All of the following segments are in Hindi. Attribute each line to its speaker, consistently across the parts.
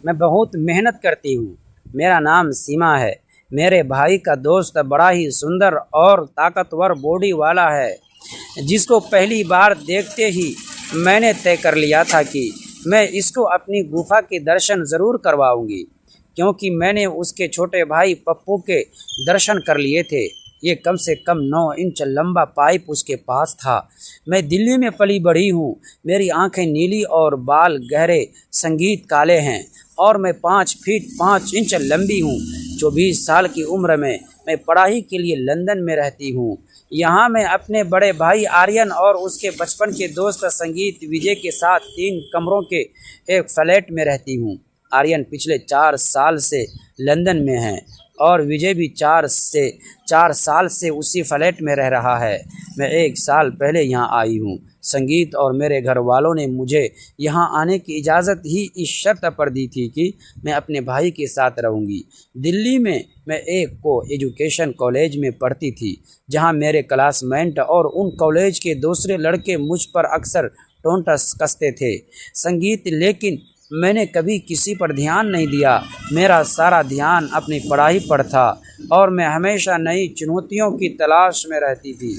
Speaker 1: मैं बहुत मेहनत करती हूँ। मेरा नाम सीमा है। मेरे भाई का दोस्त बड़ा ही सुंदर और ताकतवर बॉडी वाला है, जिसको पहली बार देखते ही मैंने तय कर लिया था कि मैं इसको अपनी गुफा के दर्शन ज़रूर करवाऊंगी, क्योंकि मैंने उसके छोटे भाई पप्पू के दर्शन कर लिए थे। ये कम से कम 9 इंच लंबा पाइप उसके पास था। मैं दिल्ली में पली बढ़ी हूँ। मेरी आंखें नीली और बाल गहरे संगीत काले हैं और मैं 5 फीट 5 इंच लंबी हूँ। 24 साल की उम्र में मैं पढ़ाई के लिए लंदन में रहती हूँ। यहाँ मैं अपने बड़े भाई आर्यन और उसके बचपन के दोस्त संगीत विजय के साथ 3 कमरों के एक फ्लैट में रहती हूँ। आर्यन पिछले 4 साल से लंदन में है और विजय भी 4 साल से उसी फ्लैट में रह रहा है। मैं 1 साल पहले यहाँ आई हूँ। संगीत और मेरे घर वालों ने मुझे यहाँ आने की इजाज़त ही इस शर्त पर दी थी कि मैं अपने भाई के साथ रहूँगी। दिल्ली में मैं एक को एजुकेशन कॉलेज में पढ़ती थी, जहाँ मेरे क्लासमेट और उन कॉलेज के दूसरे लड़के मुझ पर अक्सर टोंटस कसते थे। संगीत, लेकिन मैंने कभी किसी पर ध्यान नहीं दिया। मेरा सारा ध्यान अपनी पढ़ाई पर था और मैं हमेशा नई चुनौतियों की तलाश में रहती थी।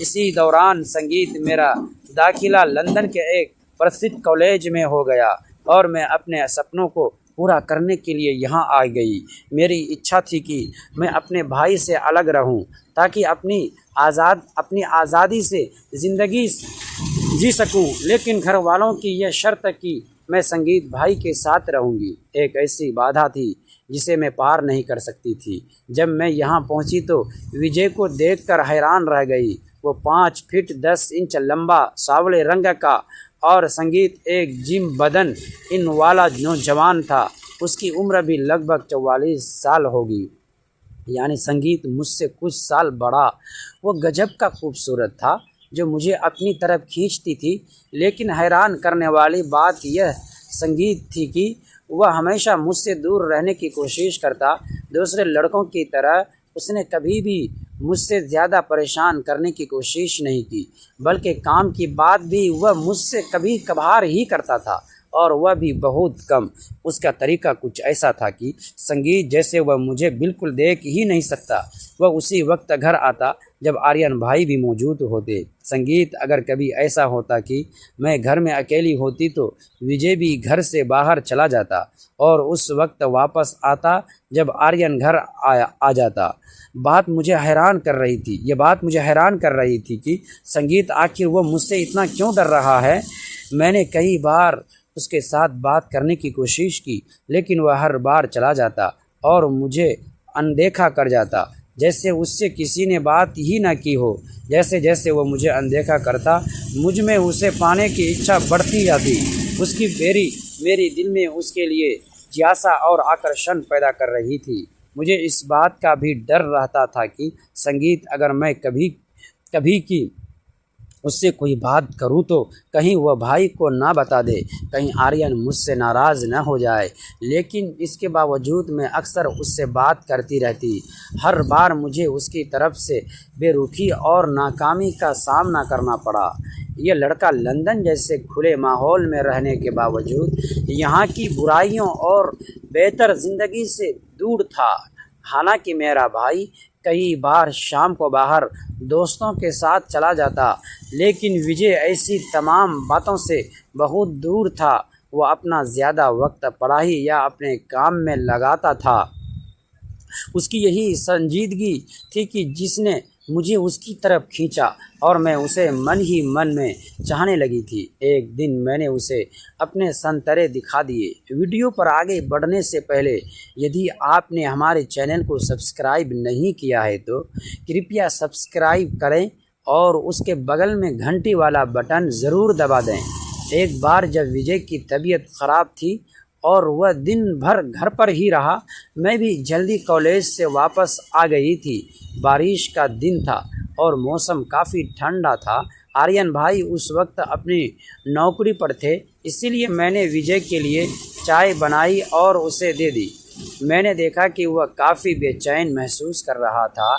Speaker 1: इसी दौरान संगीत, मेरा दाखिला लंदन के एक प्रसिद्ध कॉलेज में हो गया और मैं अपने सपनों को पूरा करने के लिए यहाँ आ गई। मेरी इच्छा थी कि मैं अपने भाई से अलग रहूं, ताकि अपनी आज़ादी से ज़िंदगी जी सकूं, लेकिन घर वालों की यह शर्त कि मैं संगीत भाई के साथ रहूंगी एक ऐसी बाधा थी जिसे मैं पार नहीं कर सकती थी। जब मैं यहाँ पहुँची तो विजय को देखकर हैरान रह गई। वो 5 फीट 10 इंच लंबा, सांवले रंग का और संगीत एक जिम बदन इन वाला नौजवान था। उसकी उम्र भी लगभग 44 साल होगी, यानी संगीत मुझसे कुछ साल बड़ा। वो गजब का खूबसूरत था, जो मुझे अपनी तरफ खींचती थी। लेकिन हैरान करने वाली बात यह संगीत थी कि वह हमेशा मुझसे दूर रहने की कोशिश करता। दूसरे लड़कों की तरह उसने कभी भी मुझसे ज़्यादा परेशान करने की कोशिश नहीं की, बल्कि काम की बात भी वह मुझसे कभी कभार ही करता था, और वह भी बहुत कम। उसका तरीका कुछ ऐसा था कि संगीत जैसे वह मुझे बिल्कुल देख ही नहीं सकता। वह उसी वक्त घर आता जब आर्यन भाई भी मौजूद होते। संगीत, अगर कभी ऐसा होता कि मैं घर में अकेली होती तो विजय भी घर से बाहर चला जाता और उस वक्त वापस आता जब आर्यन घर आ जाता। ये बात मुझे हैरान कर रही थी कि संगीत आखिर वो मुझसे इतना क्यों डर रहा है। मैंने कई बार उसके साथ बात करने की कोशिश की, लेकिन वह हर बार चला जाता और मुझे अनदेखा कर जाता, जैसे उससे किसी ने बात ही ना की हो। जैसे जैसे वो मुझे अनदेखा करता, मुझ में उसे पाने की इच्छा बढ़ती जाती। उसकी मेरी दिल में उसके लिए जिज्ञासा और आकर्षण पैदा कर रही थी। मुझे इस बात का भी डर रहता था कि संगीत, अगर मैं कभी की उससे कोई बात करूं तो कहीं वह भाई को ना बता दे, कहीं आर्यन मुझसे नाराज़ न हो जाए। लेकिन इसके बावजूद मैं अक्सर उससे बात करती रहती। हर बार मुझे उसकी तरफ से बेरुखी और नाकामी का सामना करना पड़ा। यह लड़का लंदन जैसे खुले माहौल में रहने के बावजूद यहाँ की बुराइयों और बेहतर ज़िंदगी से दूर था। हालांकि मेरा भाई कई बार शाम को बाहर दोस्तों के साथ चला जाता, लेकिन विजय ऐसी तमाम बातों से बहुत दूर था। वो अपना ज़्यादा वक्त पढ़ाई या अपने काम में लगाता था। उसकी यही संजीदगी थी कि जिसने मुझे उसकी तरफ खींचा और मैं उसे मन ही मन में चाहने लगी थी। एक दिन मैंने उसे अपने संतरे दिखा दिए। वीडियो पर आगे बढ़ने से पहले यदि आपने हमारे चैनल को सब्सक्राइब नहीं किया है तो कृपया सब्सक्राइब करें और उसके बगल में घंटी वाला बटन ज़रूर दबा दें। एक बार जब विजय की तबीयत ख़राब थी और वह दिन भर घर पर ही रहा, मैं भी जल्दी कॉलेज से वापस आ गई थी। बारिश का दिन था और मौसम काफ़ी ठंडा था। आर्यन भाई उस वक्त अपनी नौकरी पर थे, इसीलिए मैंने विजय के लिए चाय बनाई और उसे दे दी। मैंने देखा कि वह काफ़ी बेचैन महसूस कर रहा था।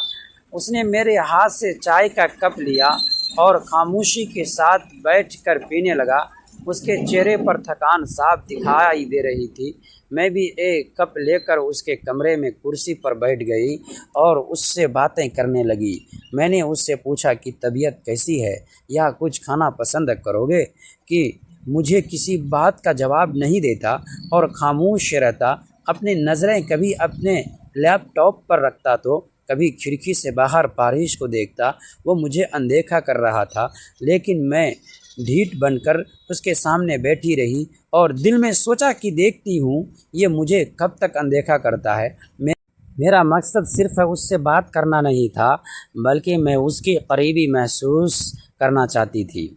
Speaker 1: उसने मेरे हाथ से चाय का कप लिया और खामोशी के साथ बैठकर पीने लगा। उसके चेहरे पर थकान साफ दिखाई दे रही थी। मैं भी एक कप लेकर उसके कमरे में कुर्सी पर बैठ गई और उससे बातें करने लगी। मैंने उससे पूछा कि तबीयत कैसी है या कुछ खाना पसंद करोगे, कि मुझे किसी बात का जवाब नहीं देता और खामोश रहता। अपनी नज़रें कभी अपने लैपटॉप पर रखता तो कभी खिड़की से बाहर बारिश को देखता। वो मुझे अनदेखा कर रहा था, लेकिन मैं ढीठ बनकर उसके सामने बैठी रही और दिल में सोचा कि देखती हूँ ये मुझे कब तक अनदेखा करता है। मेरा मकसद सिर्फ उससे बात करना नहीं था, बल्कि मैं उसकी करीबी महसूस करना चाहती थी।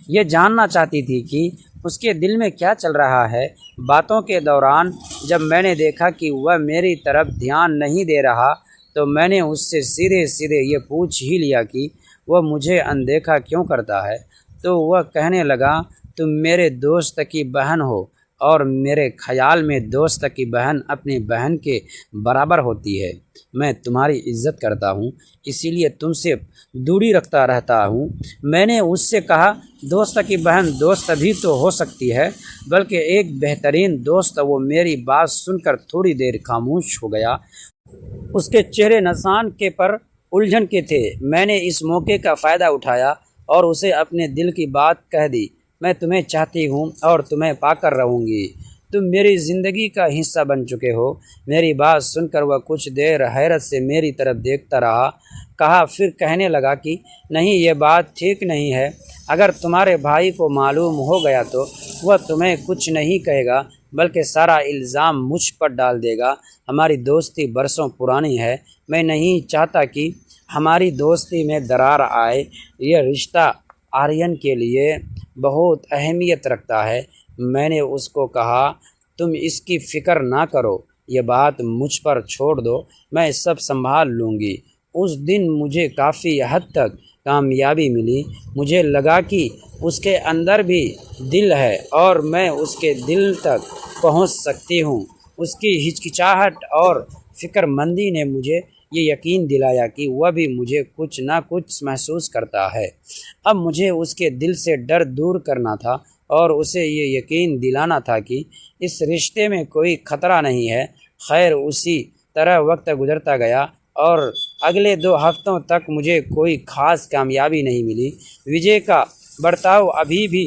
Speaker 1: ये जानना चाहती थी कि उसके दिल में क्या चल रहा है। बातों के दौरान जब मैंने देखा कि वह मेरी तरफ ध्यान नहीं दे रहा, तो मैंने उससे सीधे सीधे ये पूछ ही लिया कि वह मुझे अनदेखा क्यों करता है। तो वह कहने लगा, तुम मेरे दोस्त की बहन हो और मेरे ख़याल में दोस्त की बहन अपनी बहन के बराबर होती है। मैं तुम्हारी इज़्ज़त करता हूँ, इसीलिए तुमसे दूरी रखता रहता हूँ। मैंने उससे कहा, दोस्त की बहन दोस्त भी तो हो सकती है, बल्कि एक बेहतरीन दोस्त। वो मेरी बात सुनकर थोड़ी देर खामोश हो गया। उसके चेहरे निशान के पर उलझन के थे। मैंने इस मौके का फ़ायदा उठाया और उसे अपने दिल की बात कह दी। मैं तुम्हें चाहती हूँ और तुम्हें पाकर रहूँगी। तुम मेरी ज़िंदगी का हिस्सा बन चुके हो। मेरी बात सुनकर वह कुछ देर हैरत से मेरी तरफ देखता रहा। फिर कहने लगा कि नहीं, ये बात ठीक नहीं है। अगर तुम्हारे भाई को मालूम हो गया तो वह तुम्हें कुछ नहीं कहेगा, बल्कि सारा इल्ज़ाम मुझ पर डाल देगा। हमारी दोस्ती बरसों पुरानी है। मैं नहीं चाहता कि हमारी दोस्ती में दरार आए। यह रिश्ता आर्यन के लिए बहुत अहमियत रखता है। मैंने उसको कहा, तुम इसकी फ़िक्र ना करो, ये बात मुझ पर छोड़ दो, मैं सब संभाल लूँगी। उस दिन मुझे काफ़ी हद तक कामयाबी मिली। मुझे लगा कि उसके अंदर भी दिल है और मैं उसके दिल तक पहुंच सकती हूं। उसकी हिचकिचाहट और फ़िक्रमंदी ने मुझे ये यकीन दिलाया कि वह भी मुझे कुछ ना कुछ महसूस करता है। अब मुझे उसके दिल से डर दूर करना था और उसे ये यकीन दिलाना था कि इस रिश्ते में कोई ख़तरा नहीं है। खैर, उसी तरह वक्त गुजरता गया और अगले 2 हफ्तों तक मुझे कोई ख़ास कामयाबी नहीं मिली। विजय का बर्ताव अभी भी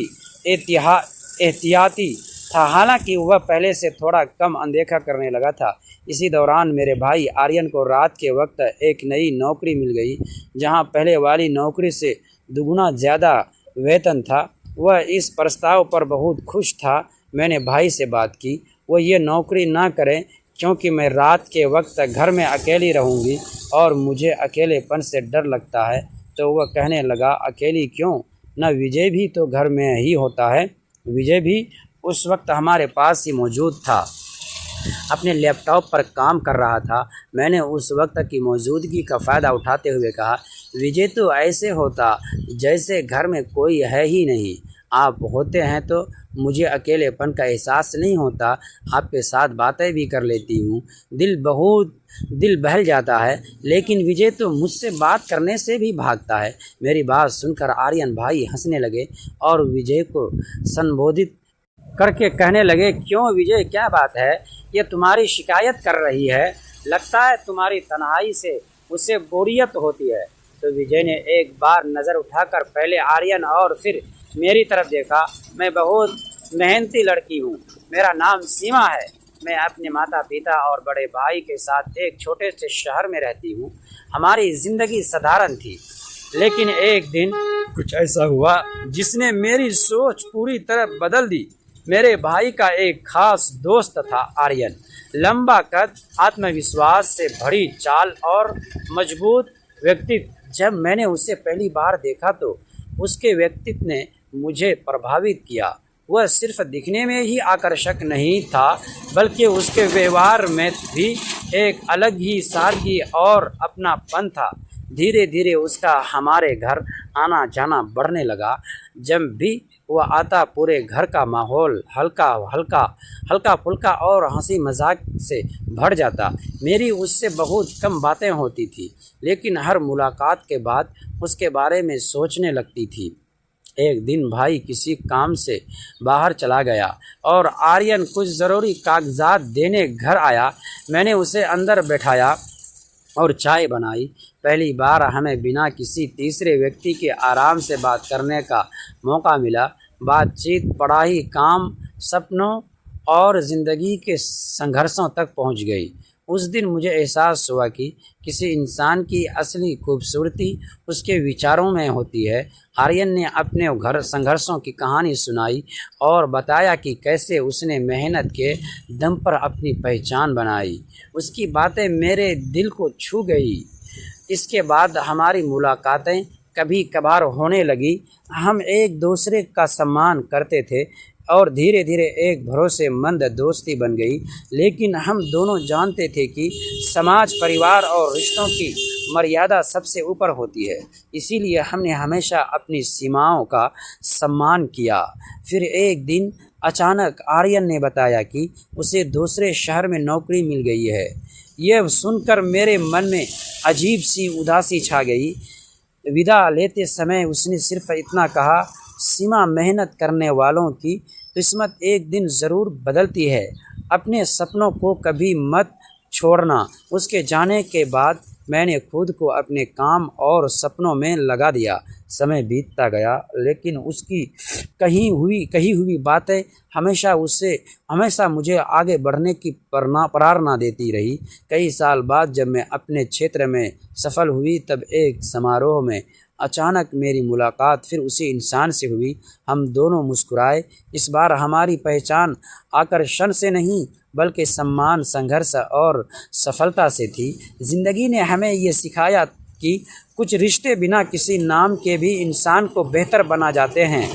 Speaker 1: एहतियाती था, हालांकि वह पहले से थोड़ा कम अनदेखा करने लगा था। इसी दौरान मेरे भाई आर्यन को रात के वक्त एक नई नौकरी मिल गई, जहां पहले वाली नौकरी से दुगुना ज़्यादा वेतन था। वह इस प्रस्ताव पर बहुत खुश था। मैंने भाई से बात की, वह ये नौकरी ना करें क्योंकि मैं रात के वक्त घर में अकेली रहूँगी और मुझे अकेलेपन से डर लगता है। तो वह कहने लगा, अकेली क्यों, न विजय भी तो घर में ही होता है। विजय भी उस वक्त हमारे पास ही मौजूद था, अपने लैपटॉप पर काम कर रहा था। मैंने उस वक्त की मौजूदगी का फ़ायदा उठाते हुए कहा, विजय तो ऐसे होता जैसे घर में कोई है ही नहीं। आप होते हैं तो मुझे अकेलेपन का एहसास नहीं होता। आपके साथ बातें भी कर लेती हूँ, दिल बहल जाता है। लेकिन विजय तो मुझसे बात करने से भी भागता है। मेरी बात सुनकर आर्यन भाई हंसने लगे और विजय को संबोधित करके कहने लगे, क्यों विजय, क्या बात है? ये तुम्हारी शिकायत कर रही है। लगता है तुम्हारी तन्हाई से उसे बोरियत होती है। तो विजय ने एक बार नज़र उठाकर पहले आर्यन और फिर मेरी तरफ देखा। मैं बहुत मेहनती लड़की हूँ। मेरा नाम सीमा है। मैं अपने माता पिता और बड़े भाई के साथ एक छोटे से शहर में रहती हूँ। हमारी ज़िंदगी साधारण थी, लेकिन एक दिन कुछ ऐसा हुआ जिसने मेरी सोच पूरी तरह बदल दी। मेरे भाई का एक खास दोस्त था आर्यन। लंबा कद, आत्मविश्वास से भरी चाल और मजबूत व्यक्तित्व। जब मैंने उसे पहली बार देखा तो उसके व्यक्तित्व ने मुझे प्रभावित किया। वह सिर्फ दिखने में ही आकर्षक नहीं था, बल्कि उसके व्यवहार में भी एक अलग ही सादगी और अपनापन था। धीरे धीरे उसका हमारे घर आना जाना बढ़ने लगा। जब भी वह आता, पूरे घर का माहौल हल्का फुल्का और हंसी मजाक से भर जाता। मेरी उससे बहुत कम बातें होती थी, लेकिन हर मुलाकात के बाद उसके बारे में सोचने लगती थी। एक दिन भाई किसी काम से बाहर चला गया और आर्यन कुछ ज़रूरी कागजात देने घर आया। मैंने उसे अंदर बैठाया और चाय बनाई। पहली बार हमें बिना किसी तीसरे व्यक्ति के आराम से बात करने का मौका मिला। बातचीत पढ़ाई, काम, सपनों और ज़िंदगी के संघर्षों तक पहुंच गई। उस दिन मुझे एहसास हुआ कि किसी इंसान की असली खूबसूरती उसके विचारों में होती है। आर्यन ने अपने घर संघर्षों की कहानी सुनाई और बताया कि कैसे उसने मेहनत के दम पर अपनी पहचान बनाई। उसकी बातें मेरे दिल को छू गई। इसके बाद हमारी मुलाकातें कभी कभार होने लगी। हम एक दूसरे का सम्मान करते थे और धीरे धीरे एक भरोसेमंद दोस्ती बन गई। लेकिन हम दोनों जानते थे कि समाज, परिवार और रिश्तों की मर्यादा सबसे ऊपर होती है। इसीलिए हमने हमेशा अपनी सीमाओं का सम्मान किया। फिर एक दिन अचानक आर्यन ने बताया कि उसे दूसरे शहर में नौकरी मिल गई है। यह सुनकर मेरे मन में अजीब सी उदासी छा गई। विदा लेते समय उसने सिर्फ इतना कहा, सीमा, मेहनत करने वालों की किस्मत एक दिन ज़रूर बदलती है। अपने सपनों को कभी मत छोड़ना। उसके जाने के बाद मैंने खुद को अपने काम और सपनों में लगा दिया। समय बीतता गया, लेकिन उसकी कही हुई बातें हमेशा मुझे आगे बढ़ने की प्रेरणा देती रही। कई साल बाद जब मैं अपने क्षेत्र में सफल हुई, तब एक समारोह में अचानक मेरी मुलाकात फिर उसी इंसान से हुई। हम दोनों मुस्कुराए। इस बार हमारी पहचान आकर्षण से नहीं, बल्कि सम्मान, संघर्ष और सफलता से थी। ज़िंदगी ने हमें ये सिखाया कि कुछ रिश्ते बिना किसी नाम के भी इंसान को बेहतर बना जाते हैं।